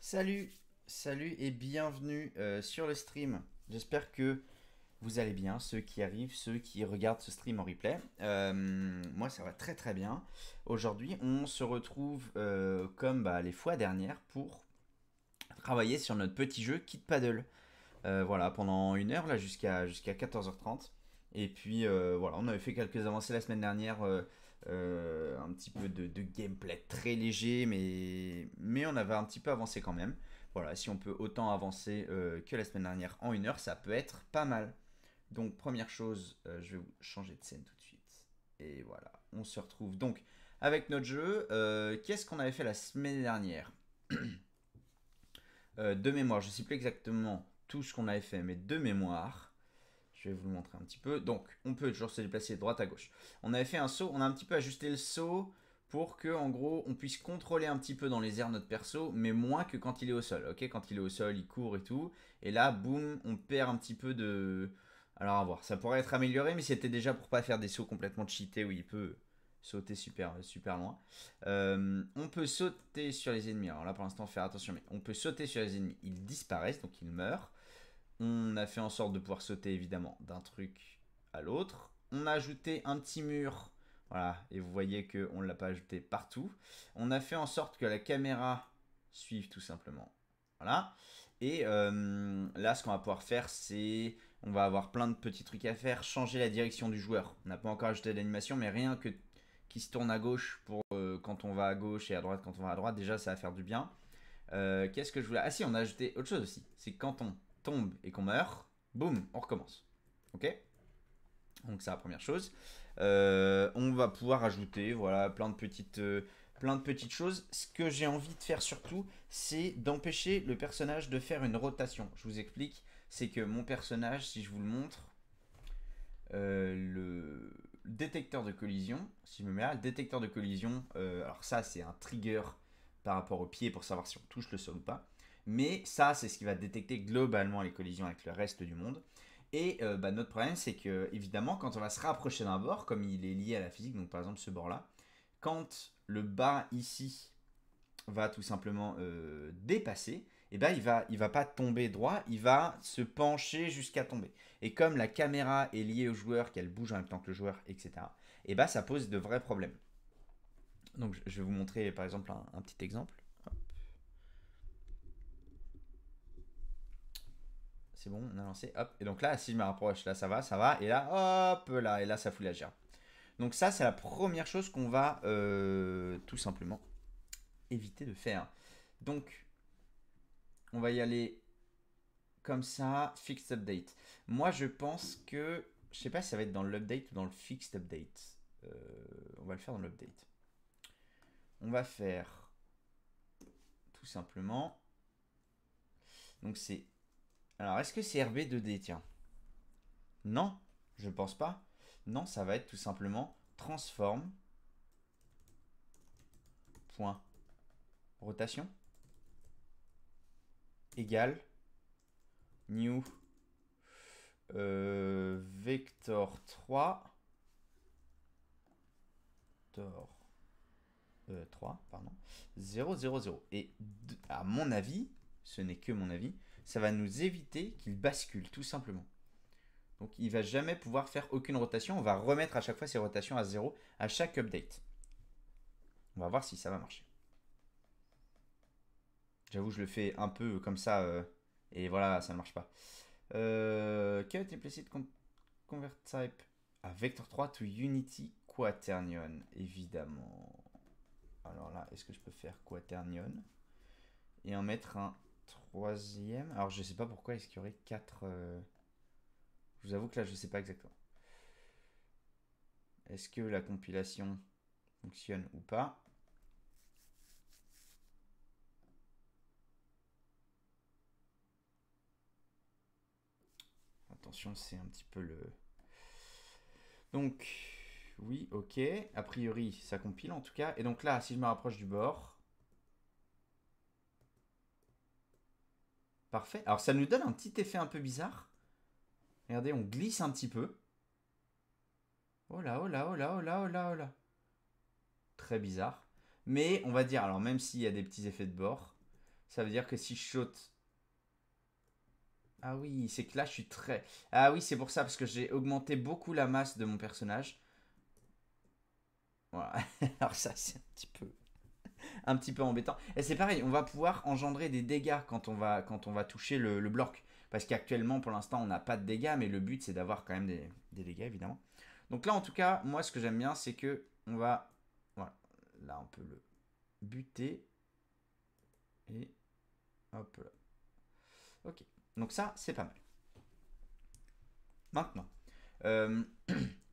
Salut, salut et bienvenue sur le stream. J'espère que vous allez bien, ceux qui arrivent, ceux qui regardent ce stream en replay. Moi, ça va très très bien. Aujourd'hui, on se retrouve comme les fois dernières pour travailler sur notre petit jeu Kit Paddle. Voilà, pendant une heure là jusqu'à 14h30. Et puis voilà, on avait fait quelques avancées la semaine dernière, un petit peu de gameplay très léger, mais on avait un petit peu avancé quand même. Voilà, si on peut autant avancer que la semaine dernière en une heure, ça peut être pas mal. Donc première chose, je vais vous changer de scène tout de suite. Et voilà, on se retrouve donc avec notre jeu. Qu'est-ce qu'on avait fait la semaine dernière? De mémoire, je ne sais plus exactement tout ce qu'on avait fait, mais de mémoire, je vais vous le montrer un petit peu. Donc, on peut toujours se déplacer de droite à gauche. On avait fait un saut, on a un petit peu ajusté le saut pour que, en gros, on puisse contrôler un petit peu dans les airs notre perso, mais moins que quand il est au sol. Ok, quand il est au sol, il court et tout. Et là, boum, on perd un petit peu de. Alors, à voir. Ça pourrait être amélioré, mais c'était déjà pour pas faire des sauts complètement cheatés où il peut sauter super, super loin. On peut sauter sur les ennemis. Alors là, pour l'instant, faire attention, mais on peut sauter sur les ennemis. Ils disparaissent, donc ils meurent. On a fait en sorte de pouvoir sauter évidemment d'un truc à l'autre. On a ajouté un petit mur. Voilà, et vous voyez qu'on ne l'a pas ajouté partout. On a fait en sorte que la caméra suive tout simplement. Voilà. Et là, ce qu'on va pouvoir faire, c'est. On va avoir plein de petits trucs à faire. Changer la direction du joueur. On n'a pas encore ajouté d'animation, mais rien que qui se tourne à gauche pour quand on va à gauche et à droite quand on va à droite. Déjà, ça va faire du bien. Qu'est-ce que je voulais. Ah si, on a ajouté autre chose aussi. C'est quand on tombe et qu'on meurt, boum, on recommence. Ok. Donc c'est la première chose. On va pouvoir ajouter voilà, plein de petites choses. Ce que j'ai envie de faire surtout, c'est d'empêcher le personnage de faire une rotation. Je vous explique. C'est que mon personnage, si je vous le montre, le détecteur de collision, si je me mets là, le détecteur de collision, alors ça c'est un trigger par rapport au pied pour savoir si on touche le sol ou pas. Mais ça, c'est ce qui va détecter globalement les collisions avec le reste du monde. Et notre problème, c'est que, évidemment, quand on va se rapprocher d'un bord, comme il est lié à la physique, donc par exemple ce bord-là, quand le bas ici va tout simplement dépasser, et ben il va pas tomber droit, il va se pencher jusqu'à tomber. Et comme la caméra est liée au joueur, qu'elle bouge en même temps que le joueur, etc., et ben ça pose de vrais problèmes. Donc je vais vous montrer par exemple un petit exemple. C'est bon, on a lancé, hop. Et donc là, si je me rapproche, là ça va, et là, hop, là, et là ça fout la gerbe. Donc ça, c'est la première chose qu'on va tout simplement éviter de faire. Donc, on va y aller comme ça, fixed update. Moi, je pense que, je sais pas si ça va être dans l'update ou dans le fixed update. On va le faire dans l'update. On va faire tout simplement. Donc c'est. Alors, est-ce que c'est RB2D, tiens? Non, je pense pas. Non, ça va être tout simplement transform. Point. Rotation. Égale. New. Vector 3. Vector 3, pardon. 0, 0, 0. Et à mon avis, ce n'est que mon avis, ça va nous éviter qu'il bascule, tout simplement. Donc il va jamais pouvoir faire aucune rotation. On va remettre à chaque fois ses rotations à 0 à chaque update. On va voir si ça va marcher. J'avoue, je le fais un peu comme ça, et voilà, ça ne marche pas. Cut implicit convert type à vector 3 to unity quaternion, évidemment. Alors là, est-ce que je peux faire quaternion et en mettre un troisième? Alors je sais pas pourquoi est-ce qu'il y aurait 4. Je vous avoue que là je sais pas exactement. Est-ce que la compilation fonctionne ou pas? Attention, c'est un petit peu le. Donc oui, ok. A priori ça compile en tout cas. Et donc là, si je me rapproche du bord. Parfait. Alors ça nous donne un petit effet un peu bizarre. Regardez, on glisse un petit peu. Oh là, oh là, oh là, oh là, oh là, oh là. Très bizarre. Mais on va dire, alors même s'il y a des petits effets de bord, Ça veut dire que si je saute... Ah oui, c'est que là, je suis très... Ah oui, c'est pour ça, parce que j'ai augmenté beaucoup la masse de mon personnage. Voilà. Alors ça, c'est un petit peu embêtant. Et c'est pareil, on va pouvoir engendrer des dégâts quand on va toucher le bloc. Parce qu'actuellement, pour l'instant, on n'a pas de dégâts, mais le but, c'est d'avoir quand même des dégâts, évidemment. Donc là, en tout cas, moi, ce que j'aime bien, c'est que on va... Voilà. Là, on peut le buter. Et hop là. Ok. Donc ça, c'est pas mal. Maintenant, euh,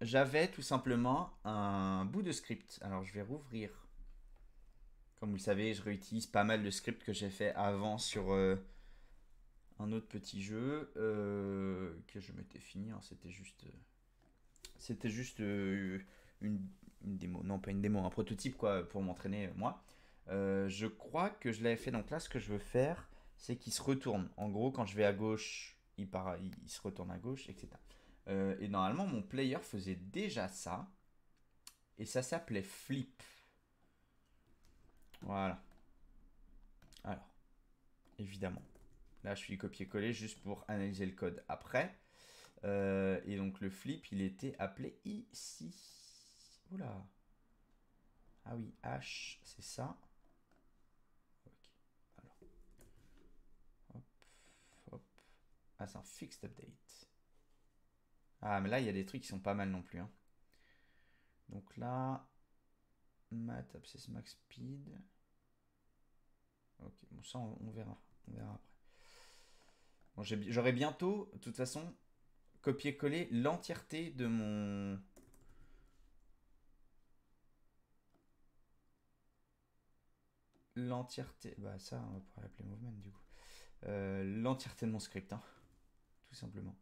j'avais tout simplement un bout de script. Alors, je vais rouvrir. Comme vous le savez, je réutilise pas mal de scripts que j'ai fait avant sur un autre petit jeu que je m'étais fini. Hein. C'était juste une démo. Non, pas une démo, un prototype quoi, pour m'entraîner moi. Je crois que je l'avais fait. Donc là, ce que je veux faire, c'est qu'il se retourne. En gros, quand je vais à gauche, il se retourne à gauche, etc. Et normalement, mon player faisait déjà ça. Et ça s'appelait Flip. Voilà. Alors, évidemment. Là, je suis copier-coller juste pour analyser le code après. Et donc, le flip, il était appelé ici. Oula. Ah oui, H, c'est ça. Ok. Alors, hop, hop. Ah, c'est un fixed update. Ah, mais là, il y a des trucs qui sont pas mal non plus. Hein. Donc là, Math, Abscess, Max Speed. Ok, bon, ça, on verra. On verra après. Bon, j'aurai bientôt, de toute façon, copier-coller l'entièreté de mon... L'entièreté... Bah ça, on va pouvoir l'appeler movement du coup. L'entièreté de mon script, hein, tout simplement.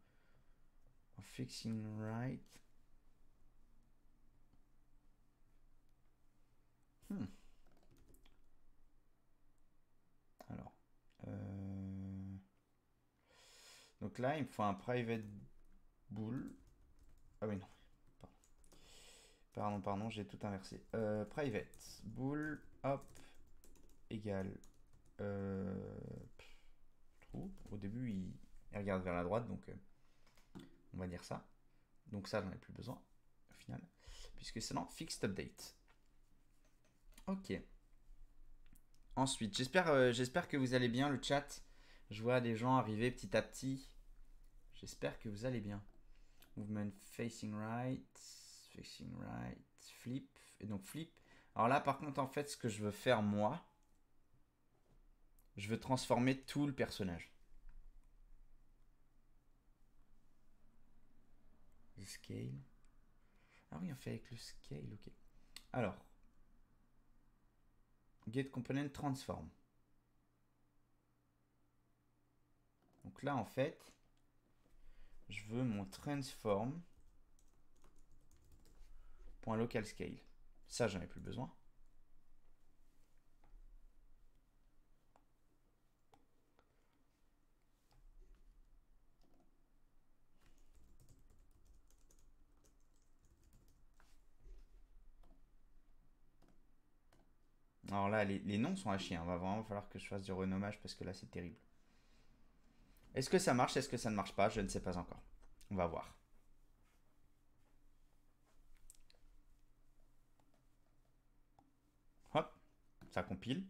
En fixing right. Hmm. Alors. Donc là, il me faut un private bool. Ah oui, non. Pardon, j'ai tout inversé. Private bool, hop, égale. True. Au début, il regarde vers la droite, donc on va dire ça. Donc ça, j'en ai plus besoin, au final. Puisque c'est dans fixed update. Ok. Ensuite, j'espère que vous allez bien, le chat. Je vois des gens arriver petit à petit. J'espère que vous allez bien. Movement facing right, flip. Et donc flip. Alors là, par contre, en fait, ce que je veux faire, moi, je veux transformer tout le personnage. Le scale. Ah oui, on fait avec le scale, ok. Alors, get component transform. Donc là, en fait, je veux mon transform .local scale. Ça, j'en ai plus besoin. Alors là, les noms sont à chier. Il va vraiment falloir que je fasse du renommage parce que là, c'est terrible. Est-ce que ça marche? Est-ce que ça ne marche pas? Je ne sais pas encore. On va voir. Hop, ça compile.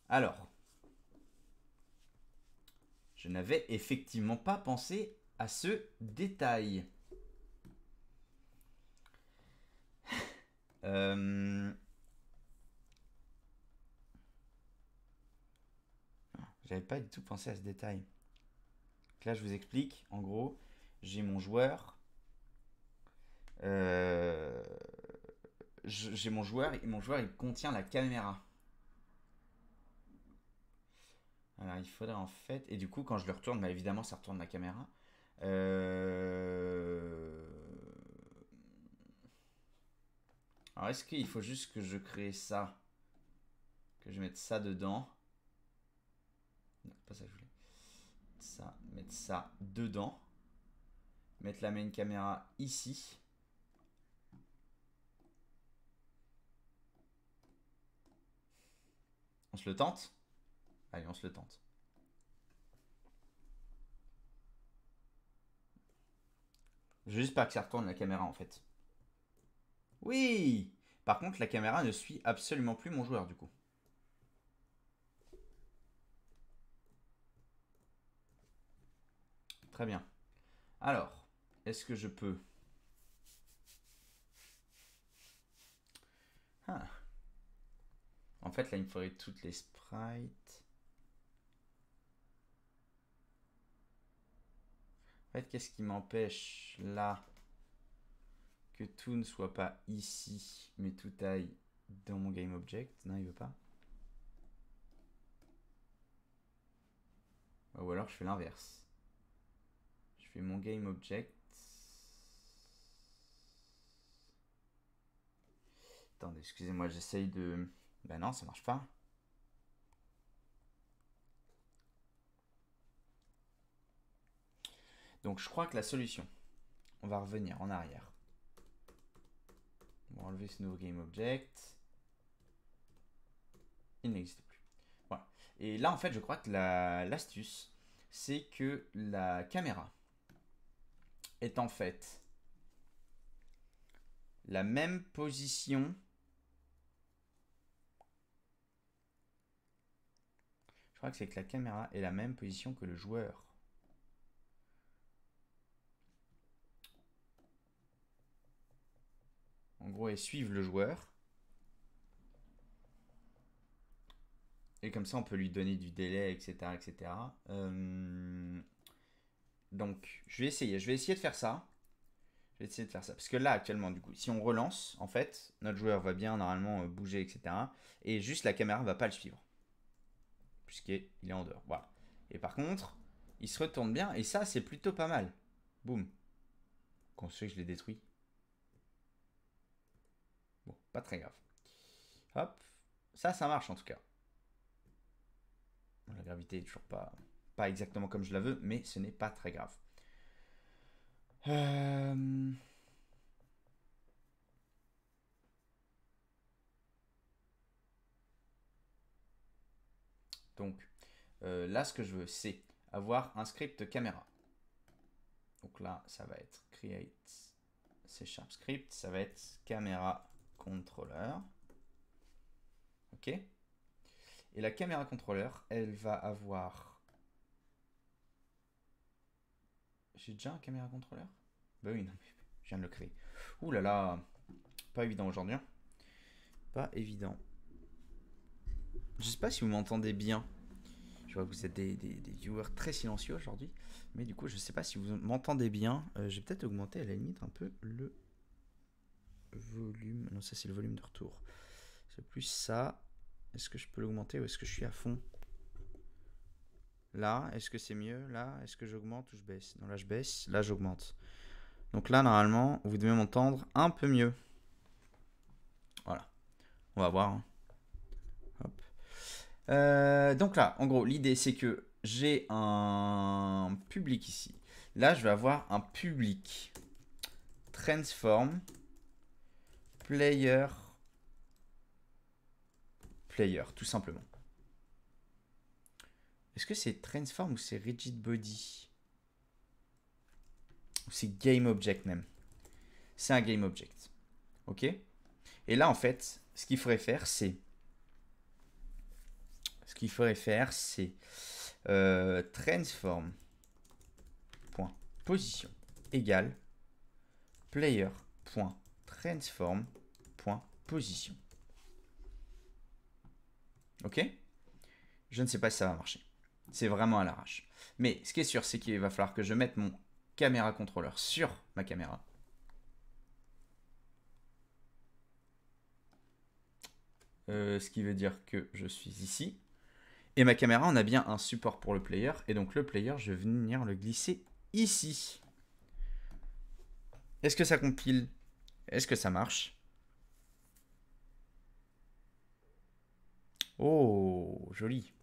Alors, je n'avais effectivement pas pensé à ce détail. J'avais pas du tout pensé à ce détail. Donc là, je vous explique. En gros, j'ai mon joueur. J'ai mon joueur et mon joueur il contient la caméra. Alors il faudrait en fait. Et du coup, quand je le retourne, bah, évidemment, ça retourne la caméra. Alors est-ce qu'il faut juste que je crée ça? Que je mette ça dedans? Non, c'est pas ça que je voulais. Mettre ça dedans. Mettre la main caméra ici. se le tente? Allez, on se le tente. Juste pas que ça retourne la caméra en fait. Oui! Par contre, la caméra ne suit absolument plus mon joueur du coup. Très bien. Alors, est-ce que je peux... Ah. En fait, là, il me faudrait toutes les sprites. En fait, qu'est-ce qui m'empêche là que tout ne soit pas ici, mais tout aille dans mon GameObject? Non, il veut pas. Ou alors je fais l'inverse. Je fais mon GameObject. Attendez, excusez-moi, j'essaye de... Ben non, ça marche pas. Donc je crois que la solution, on va revenir en arrière. On va enlever ce nouveau GameObject. Il n'existe plus. Voilà. Et là, en fait, je crois que l'astuce, c'est que la caméra est en fait la même position. Je crois que c'est que la caméra est la même position que le joueur. En gros, elles suivent le joueur. Et comme ça, on peut lui donner du délai, etc. etc. Donc, je vais essayer. Je vais essayer de faire ça. Je vais essayer de faire ça. Parce que là, actuellement, du coup, si on relance, en fait, notre joueur va bien normalement bouger, etc. Et juste la caméra ne va pas le suivre. Puisqu'il est en dehors. Voilà. Et par contre, il se retourne bien. Et ça, c'est plutôt pas mal. Boum. Qu'on sait que je l'ai détruit. Bon, pas très grave. Hop. Ça marche en tout cas. La gravité est toujours pas exactement comme je la veux, mais ce n'est pas très grave. Donc, là, ce que je veux, c'est avoir un script caméra. Donc là, ça va être create C# script, ça va être caméra controller. Ok. Et la caméra controller, elle va avoir... J'ai déjà un caméra controller? Bah oui, non, mais je viens de le créer. Ouh là là, pas évident aujourd'hui. Pas évident. Je sais pas si vous m'entendez bien. Je vois que vous êtes des viewers très silencieux aujourd'hui. Mais du coup, je sais pas si vous m'entendez bien. Je vais peut-être augmenter à la limite un peu le volume. Non, ça c'est le volume de retour. C'est plus ça. Est-ce que je peux l'augmenter ou est-ce que je suis à fond? Là, est-ce que c'est mieux? Là, est-ce que j'augmente ou je baisse? Non, là je baisse. Là, j'augmente. Donc là, normalement, vous devez m'entendre un peu mieux. Voilà. On va voir. Hein. Hop. Donc là, en gros, l'idée c'est que j'ai un public ici. Là, je vais avoir un public transform player tout simplement. Est-ce que c'est transform ou c'est rigid body? Ou c'est game object même? C'est un game object. Ok? Et là, en fait, ce qu'il faudrait faire, c'est transform.position égale player.transform.position. Ok? Je ne sais pas si ça va marcher. C'est vraiment à l'arrache. Mais ce qui est sûr, c'est qu'il va falloir que je mette mon caméra contrôleur sur ma caméra. Ce qui veut dire que je suis ici. Et ma caméra, on a bien un support pour le player. Et donc le player, je vais venir le glisser ici. Est-ce que ça compile? Est-ce que ça marche? Oh, joli.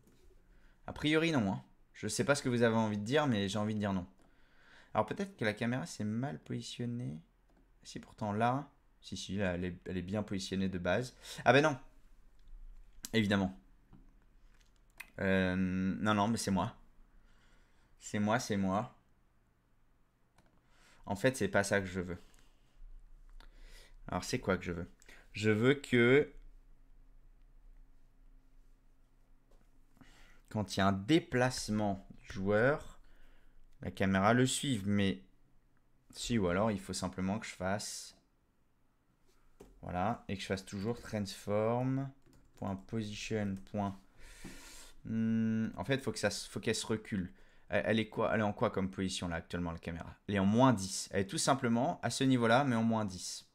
A priori, non. Hein. Je sais pas ce que vous avez envie de dire, mais j'ai envie de dire non. Alors peut-être que la caméra s'est mal positionnée. Si, pourtant là... Si, là, elle est bien positionnée de base. Ah ben non. Évidemment. Non, non, mais c'est moi. C'est moi, c'est moi. En fait, c'est pas ça que je veux. Alors, c'est quoi que je veux? Je veux que quand il y a un déplacement du joueur, la caméra le suive. Mais si, ou alors il faut simplement que je fasse... Voilà, et que je fasse toujours transform, .position, en fait, faut qu'elle se recule. Elle est quoi? Elle est en quoi comme position là actuellement la caméra? Elle est en -10. Elle est tout simplement à ce niveau-là, mais en -10.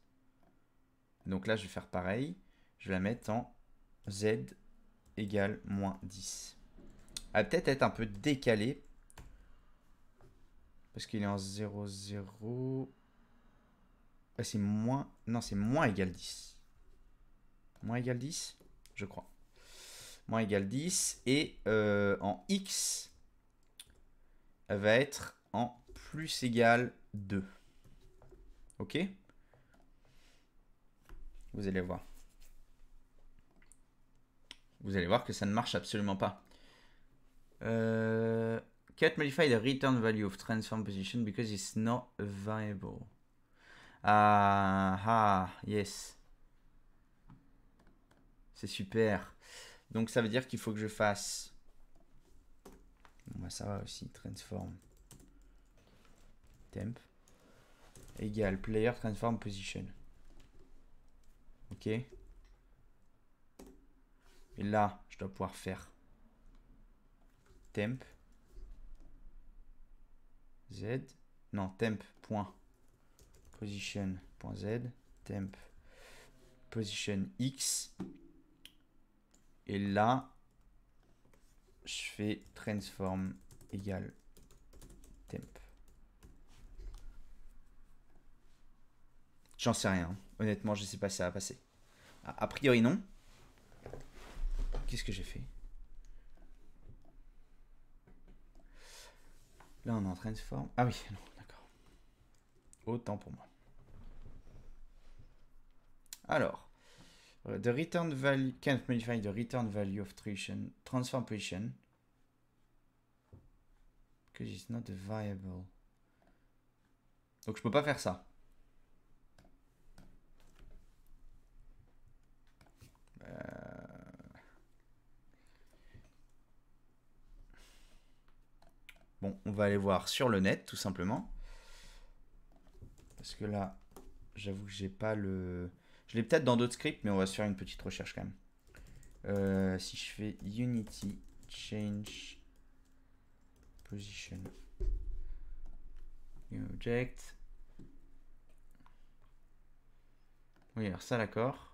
Donc là, je vais faire pareil. Je vais la mettre en Z égale -10. Elle va peut-être être un peu décalée. Parce qu'il est en 0, 0. C'est moins... Non, c'est moins égal 10. Moins égal 10, je crois. Moins égal 10. Et en X, elle va être en plus égal 2. Ok? Vous allez voir. Vous allez voir que ça ne marche absolument pas. Can't modify the return value of transform position because it's not a variable. Ah, yes. C'est super. Donc ça veut dire qu'il faut que je fasse... Bon bah ça va aussi, transform temp égale player transform position. Ok. Et là, je dois pouvoir faire temp z. Non, temp.position.z, temp position x. Et là, je fais transform égale temp. J'en sais rien. Honnêtement, je sais pas si ça va passer. A priori, non. Qu'est-ce que j'ai fait? Là, on est en transform. Ah oui, non, d'accord. Autant pour moi. Alors, the return value can't modify the return value of transform position because it's not a variable. Donc je peux pas faire ça. Bon, on va aller voir sur le net tout simplement. Parce que là, j'avoue que j'ai pas le... Je l'ai peut-être dans d'autres scripts, mais on va se faire une petite recherche quand même. Si je fais Unity change position object. Oui, alors ça, d'accord.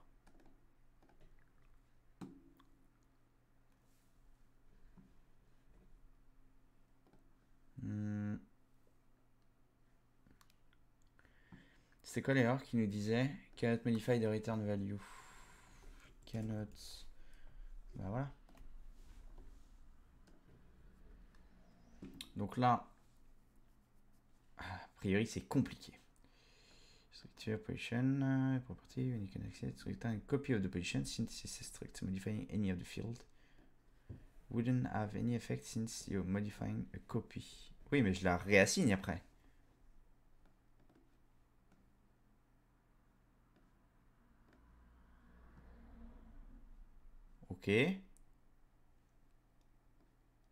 C'était quoi l'erreur qui nous disait cannot modify the return value? Cannot. Bah voilà. Donc là, a priori, c'est compliqué. Structure, position, property, when you can access, return a copy of the position since it's strict. Modifying any of the field wouldn't have any effect since you're modifying a copy. Oui, mais je la réassigne après. Ok.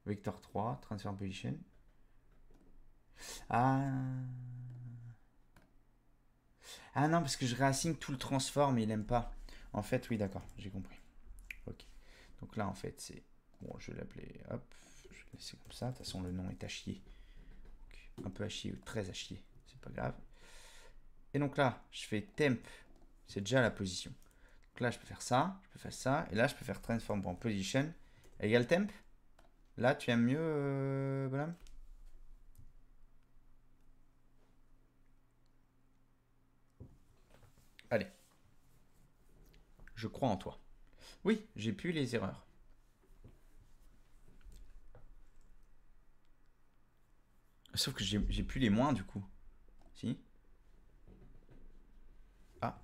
Vector 3, transform position. Ah. Ah non, parce que je réassigne tout le transform et il aime pas. En fait, oui, d'accord, j'ai compris. Ok. Donc là, en fait, c'est... Bon, je vais l'appeler... Hop. Je vais laisser comme ça. De toute façon, le nom est à chier. Donc, un peu à chier ou très à chier. C'est pas grave. Et donc là, je fais temp. C'est déjà la position. Donc là, je peux faire ça. Je peux faire ça. Et là, je peux faire transform en position égale temp. Là, tu aimes mieux, bonhomme? Allez. Je crois en toi. Oui, j'ai pu les erreurs. Sauf que j'ai plus les moins du coup. Si? Ah.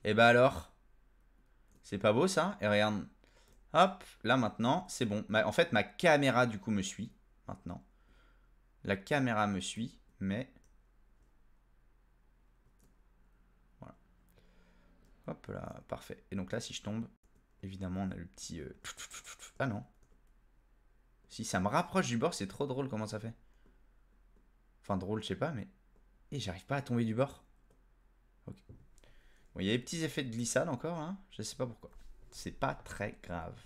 Et bah alors? C'est pas beau ça? Et regarde. Hop, là maintenant, c'est bon. En fait, ma caméra du coup me suit maintenant. La caméra me suit, mais... Voilà. Hop là, parfait. Et donc là, si je tombe, évidemment, on a le petit... Ah non. Si ça me rapproche du bord, c'est trop drôle comment ça fait. Enfin, drôle, je sais pas, mais... Et j'arrive pas à tomber du bord. Ok. Bon, il y a des petits effets de glissade encore, hein. Je sais pas pourquoi. C'est pas très grave.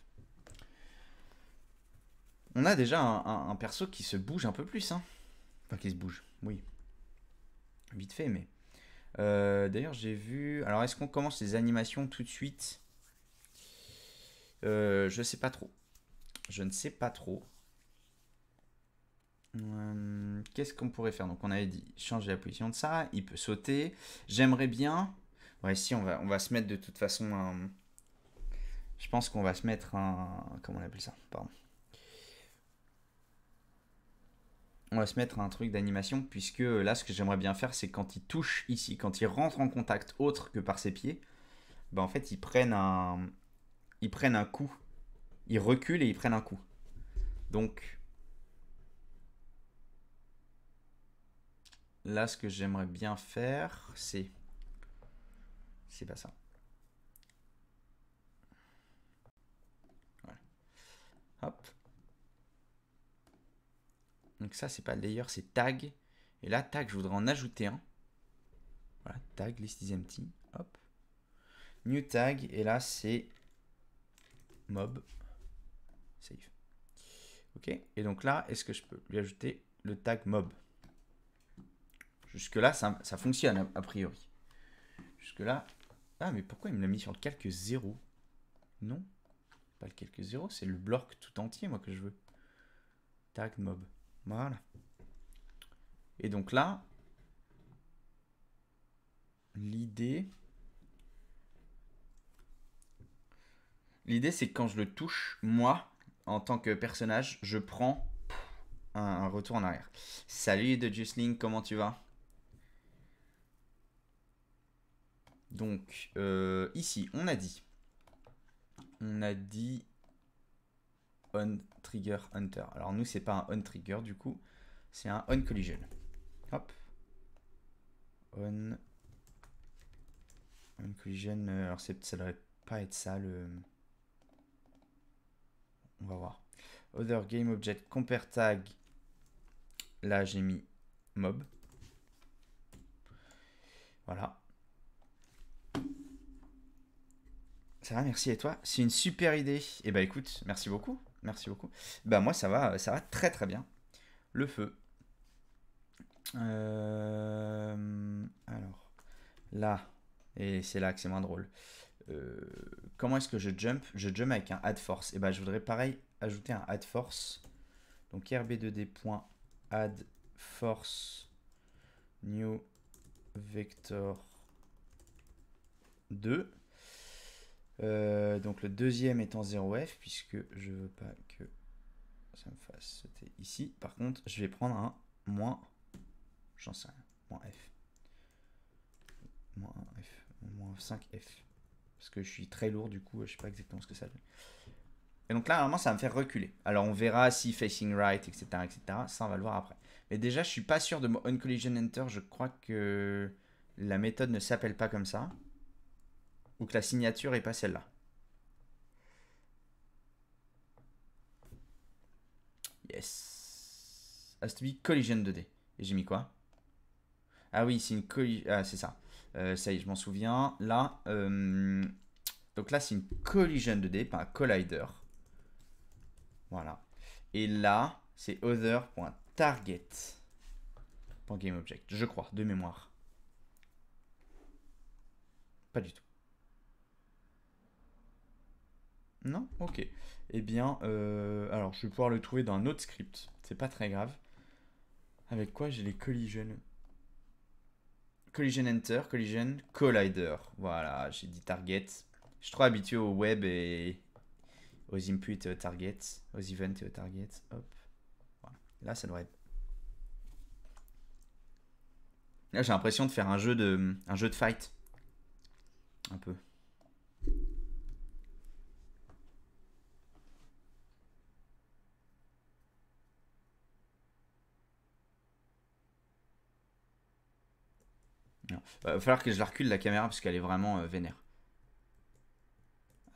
On a déjà un perso qui se bouge un peu plus, hein. Enfin, qui se bouge, oui. Vite fait, mais... D'ailleurs, j'ai vu... Alors, est-ce qu'on commence les animations tout de suite? Je sais pas trop. Je ne sais pas trop. Qu'est-ce qu'on pourrait faire? Donc, on avait dit changer la position de ça. Il peut sauter. J'aimerais bien... Ouais, si, on va se mettre de toute façon un... Je pense qu'on va se mettre un... Comment on appelle ça? Pardon. On va se mettre un truc d'animation, puisque là, ce que j'aimerais bien faire, c'est quand il touche ici, quand il rentre en contact autre que par ses pieds, ben en fait, ils prennent un coup. Ils reculent et ils prennent un coup. Donc, là, ce que j'aimerais bien faire, c'est... C'est pas ça. Voilà. Hop. Donc ça, c'est pas layer, c'est tag. Et là, tag, je voudrais en ajouter un. Voilà, tag, list is empty. Hop. New tag, et là, c'est mob. Save. Ok. Et donc là, est-ce que je peux lui ajouter le tag mob? Jusque là, ça fonctionne a priori. Jusque là. Ah, mais pourquoi il me l'a mis sur le calque 0? Non, pas le calque 0, c'est le bloc tout entier, moi, que je veux. Tag mob. Voilà. Et donc là, l'idée... L'idée, c'est que quand je le touche, moi, en tant que personnage, je prends un retour en arrière. Salut de Jusling, comment tu vas? Donc, ici, on a dit on trigger hunter. Alors nous, c'est pas un on trigger du coup, c'est un on collision. Hop. On collision. Alors ça devrait pas être ça le... On va voir. Other game object compare tag. Là, j'ai mis mob. Voilà. Ça va, merci. Et toi? C'est une super idée. Et bah écoute, merci beaucoup. Merci beaucoup. Bah moi, ça va très très bien. Le feu. Alors, là, et c'est là que c'est moins drôle. Comment est-ce que je jump? Je jump avec un add force. Et bah je voudrais pareil ajouter un add force. Donc rb2d.add force new vector 2. Donc le deuxième étant 0f, puisque je veux pas que ça me fasse sauter ici. Par contre, je vais prendre un moins, j'en sais rien, moins f. Moins 1f, moins 5f. Parce que je suis très lourd, du coup, je sais pas exactement ce que ça donne. Et donc là, normalement, ça va me faire reculer. Alors on verra si facing right, etc., etc. Ça, on va le voir après. Mais déjà, je suis pas sûr de mon on collision enter. Je crois que la méthode ne s'appelle pas comme ça. Ou que la signature est pas celle-là. Yes. Has to be collision 2D. Et j'ai mis quoi? Ah oui, c'est une collision. Ah, c'est ça. Ça y est, je m'en souviens. Là, donc là, c'est une collision 2D, pas un collider. Voilà. Et là, c'est other.target.gameObject. Je crois, de mémoire. Pas du tout. Non? Ok. Eh bien, alors je vais pouvoir le trouver dans un autre script. C'est pas très grave. Avec quoi j'ai les collision? Collision enter, collision, collider. Voilà, j'ai dit target. Je suis trop habitué au web et aux inputs et aux targets, aux events et aux targets. Hop. Voilà. Là, ça devrait être... Là, j'ai l'impression de faire un jeu de fight. Un peu. chiant. Va falloir que je la recule la caméra parce qu'elle est vraiment vénère.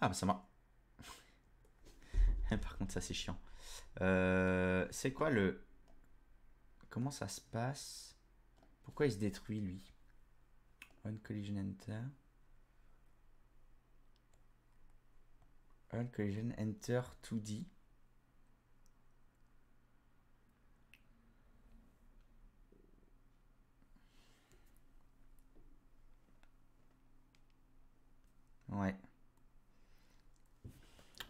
Ah bah ça va. Par contre ça c'est chiant. C'est quoi le... Comment ça se passe? Pourquoi il se détruit lui? One collision enter. One collision enter 2D. Ouais.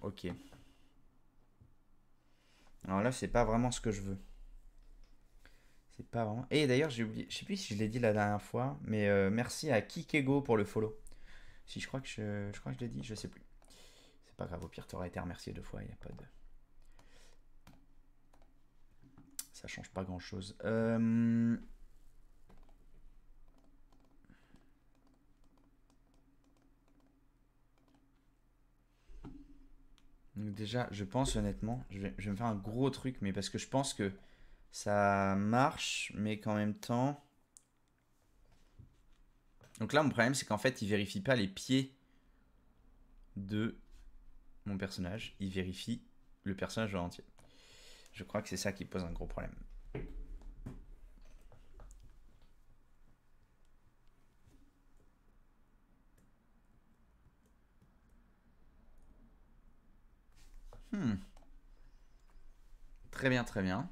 Ok. Alors là, c'est pas vraiment ce que je veux. C'est pas vraiment. Et d'ailleurs, j'ai oublié. Je sais plus si je l'ai dit la dernière fois, mais merci à Kikego pour le follow. Si je crois que je crois que je l'ai dit, je sais plus. C'est pas grave, au pire, t'auras été remercié 2 fois. Il y a pas de. Ça change pas grand chose. Donc déjà, je pense honnêtement, je vais me faire un gros truc, mais parce que je pense que ça marche, mais qu'en même temps. Donc là, mon problème, c'est qu'en fait, il vérifie pas les pieds de mon personnage, il vérifie le personnage en entier. Je crois que c'est ça qui pose un gros problème. Très bien, très bien.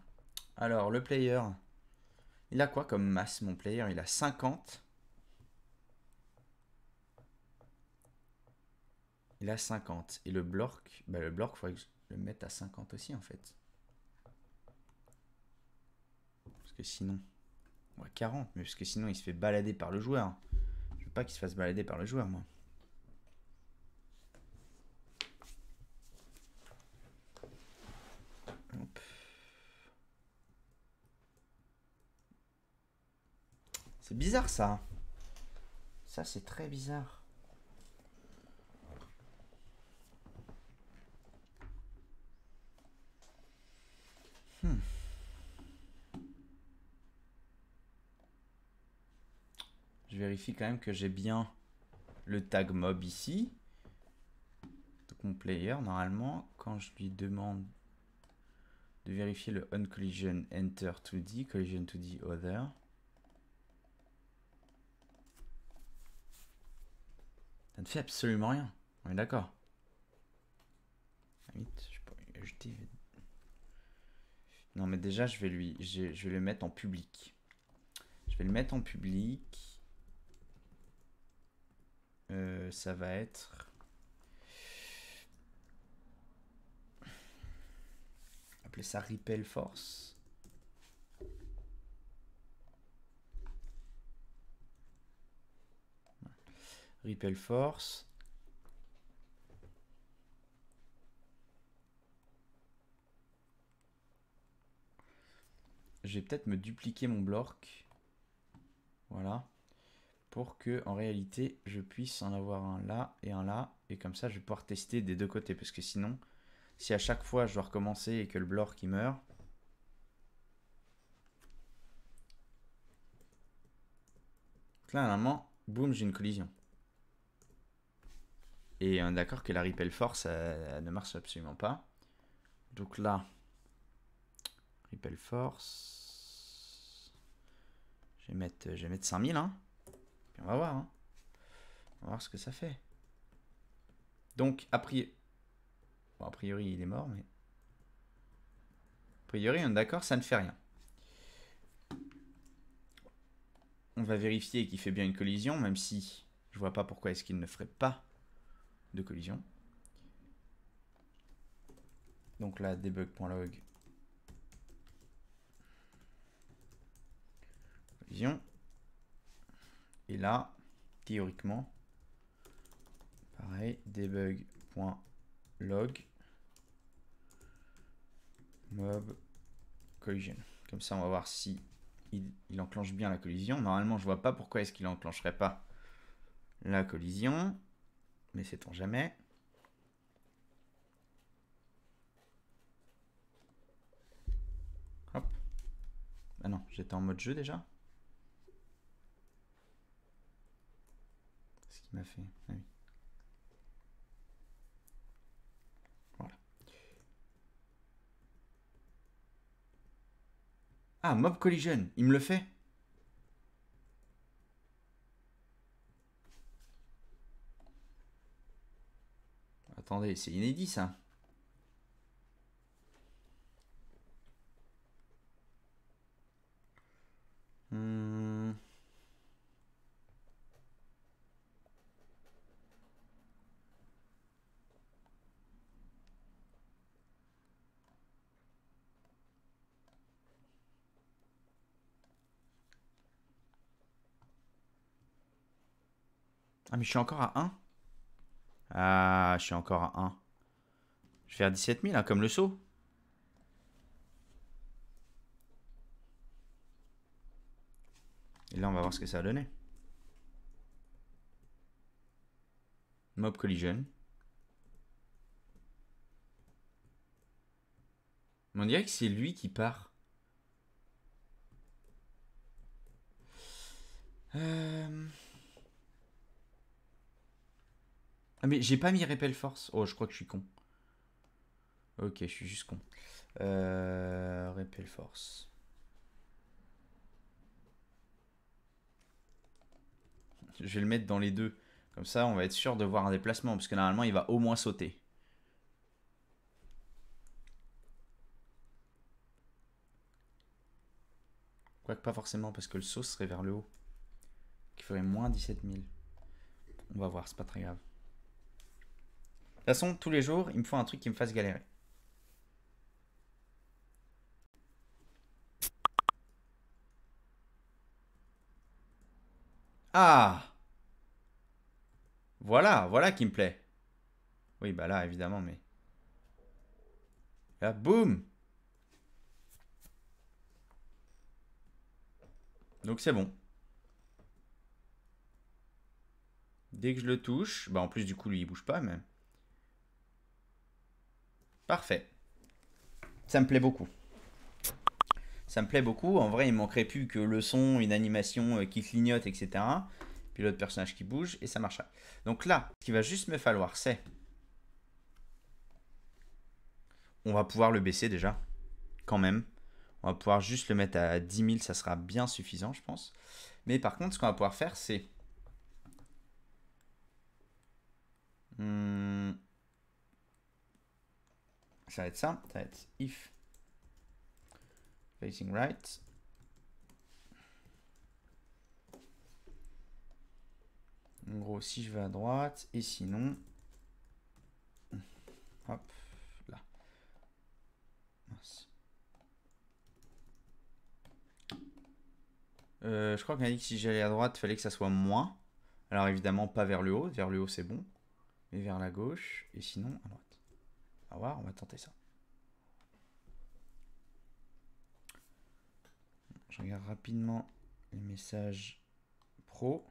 Alors, le player, il a quoi comme masse, mon player? Il a 50. Il a 50. Et le bloc, bah le bloc, il faudrait que je le mette à 50 aussi, en fait. Parce que sinon... Ouais, 40, mais parce que sinon, il se fait balader par le joueur. Je veux pas qu'il se fasse balader par le joueur, moi. Hop. C'est bizarre, ça. Ça, c'est très bizarre. Je vérifie quand même que j'ai bien le tag mob ici. Donc mon player, normalement, quand je lui demande de vérifier le onCollision enter 2D, collision 2D other, ça ne fait absolument rien. On est d'accord. Je peux ajouter. Non, mais déjà, je vais le mettre en public. Je vais le mettre en public. Ça va être. Appeler ça Repel Force. Repel Force. Je vais peut-être me dupliquer mon bloc. Voilà. Pour que, en réalité, je puisse en avoir un là et un là. Et comme ça, je vais pouvoir tester des deux côtés. Parce que sinon, si à chaque fois je dois recommencer et que le bloc il meurt. Là, normalement, boum, j'ai une collision. Et on est d'accord que la Repel Force, elle ne marche absolument pas. Donc là, Repel Force. Je vais mettre 5000. Hein. Puis on va voir. Hein. On va voir ce que ça fait. Donc, a priori, il est mort, mais... A priori, on est d'accord, ça ne fait rien. On va vérifier qu'il fait bien une collision, même si je vois pas pourquoi est-ce qu'il ne ferait pas de collision. Donc là, debug.log. Collision. Et là, théoriquement, pareil, debug.log. Mob collision. Comme ça, on va voir si il enclenche bien la collision. Normalement, je vois pas pourquoi est-ce qu'il enclencherait pas la collision. Mais sait-on jamais. Hop. Ah non, j'étais en mode jeu déjà. qu'il m'a fait? Ah oui. Voilà. Ah, Mob Collision, il me le fait? Attendez, c'est inédit ça. Ah, mais je suis encore à 1. Ah, je suis encore à 1. Je vais faire 17 000, hein, comme le saut. Et là, on va voir ce que ça a donné. Mob Collision. On dirait que c'est lui qui part. Ah mais j'ai pas mis Repel Force. Oh, je crois que je suis con. Ok, je suis juste con. Repel Force. Je vais le mettre dans les deux. Comme ça, on va être sûr de voir un déplacement. Parce que normalement, il va au moins sauter. Quoique pas forcément, parce que le saut serait vers le haut. Qui ferait moins 17 000. On va voir, c'est pas très grave. De toute façon, tous les jours, il me faut un truc qui me fasse galérer. Ah! Voilà qui me plaît. Oui, bah là, évidemment, mais... Là, boum! Donc c'est bon. Dès que je le touche, bah en plus du coup lui il bouge pas mais... Parfait. Ça me plaît beaucoup. Ça me plaît beaucoup. En vrai il manquerait plus que le son, une animation qui clignote, etc. Puis l'autre personnage qui bouge et ça marcherait. Donc là, ce qu'il va juste me falloir c'est... On va pouvoir le baisser déjà. Quand même. On va pouvoir juste le mettre à 10 000, ça sera bien suffisant je pense. Mais par contre ce qu'on va pouvoir faire c'est... Ça va être ça. Ça va être if facing right. En gros, si je vais à droite, et sinon... Hop, là. Mince. Je crois qu'on a dit que si j'allais à droite, il fallait que ça soit moins. Alors évidemment, pas vers le haut. Vers le haut, c'est bon. Mais vers la gauche, et sinon, à droite. On va voir, on va tenter ça. Je regarde rapidement les messages pro.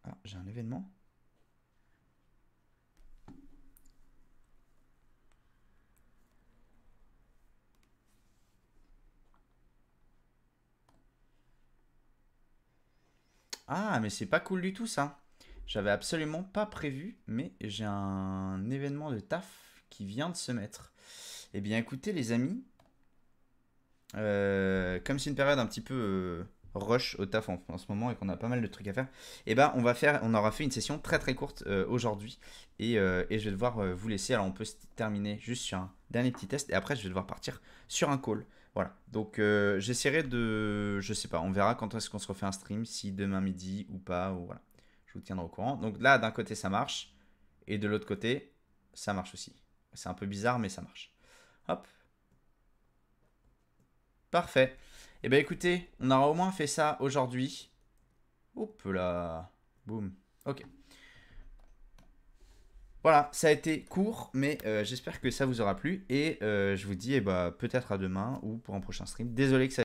Ah, j'ai un événement. Ah, mais c'est pas cool du tout ça. J'avais absolument pas prévu, mais j'ai un événement de taf qui vient de se mettre. Eh bien écoutez les amis, comme c'est une période un petit peu rush au taf en ce moment et qu'on a pas mal de trucs à faire, et ben on aura fait une session très très courte aujourd'hui et je vais devoir vous laisser. Alors on peut se terminer juste sur un dernier petit test et après je vais devoir partir sur un call. Voilà, donc j'essaierai de, je sais pas, on verra quand est-ce qu'on se refait un stream, si demain midi ou pas, ou voilà, je vous tiendrai au courant. Donc là d'un côté ça marche et de l'autre côté ça marche aussi. C'est un peu bizarre mais ça marche. Hop. Parfait. Eh bien écoutez, on aura au moins fait ça aujourd'hui. Hop là. Boum. Ok. Voilà, ça a été court, mais j'espère que ça vous aura plu. Et je vous dis peut-être à demain ou pour un prochain stream. Désolé que ça